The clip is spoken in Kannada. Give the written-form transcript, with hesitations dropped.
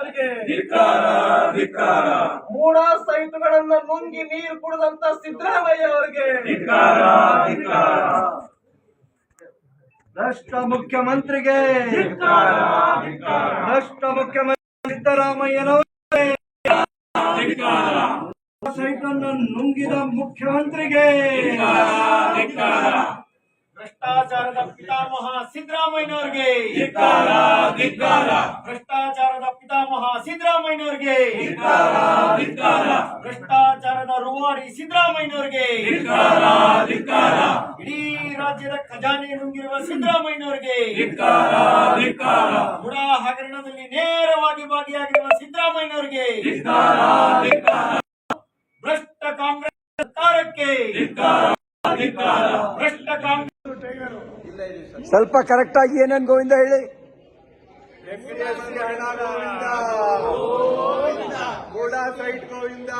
ಅವರಿಗೆ ಧಿಕ್ಕಾರ. ಮೂಡ ಸೈಟುಗಳನ್ನ ನುಂಗಿ ನೀರು ಕುಡಿದಂತ ಸಿದ್ದರಾಮಯ್ಯ ಅವರಿಗೆ ಭ್ರಷ್ಟ ಮುಖ್ಯಮಂತ್ರಿಗೆ ಭ್ರಷ್ಟ ಮುಖ್ಯಮಂತ್ರಿ ಸಿದ್ದರಾಮಯ್ಯನವರಿಗೆ ಸೈಟನ್ನು ನುಂಗಿದ ಮುಖ್ಯಮಂತ್ರಿಗೆ ಭ್ರಷ್ಟಾಚಾರದ ಪಿತಾಮಹ ಸಿದ್ದರಾಮಯ್ಯನವರಿಗೆ ಭ್ರಷ್ಟಾಚಾರದ ಪಿತಾಮಹ ಸಿದ್ದರಾಮಯ್ಯನವರಿಗೆ ಭ್ರಷ್ಟಾಚಾರದ ರೂವಾರಿ ಸಿದ್ದರಾಮಯ್ಯನವರಿಗೆ ಇಡೀ ರಾಜ್ಯದ ಖಜಾನೆ ನುಂಗಿರುವ ಸಿದ್ದರಾಮಯ್ಯನವರಿಗೆ ಬುಡಾ ಹಗರಣದಲ್ಲಿ ನೇರವಾಗಿ ಭಾಗಿಯಾಗಿರುವ ಸಿದ್ದರಾಮಯ್ಯನವರಿಗೆ ಭ್ರಷ್ಟ ಕಾಂಗ್ರೆಸ್ ಸರ್ಕಾರಕ್ಕೆ ಭ್ರಷ್ಟ ಕಾಂಗ್ರೆಸ್ ಸ್ವಲ್ಪ ಕರೆಕ್ಟ್ ಆಗಿ ಏನೇನು ಗೋವಿಂದ ಹೇಳಿ. ಬುಡಾ ಸೈಟ್ ಗೋವಿಂದ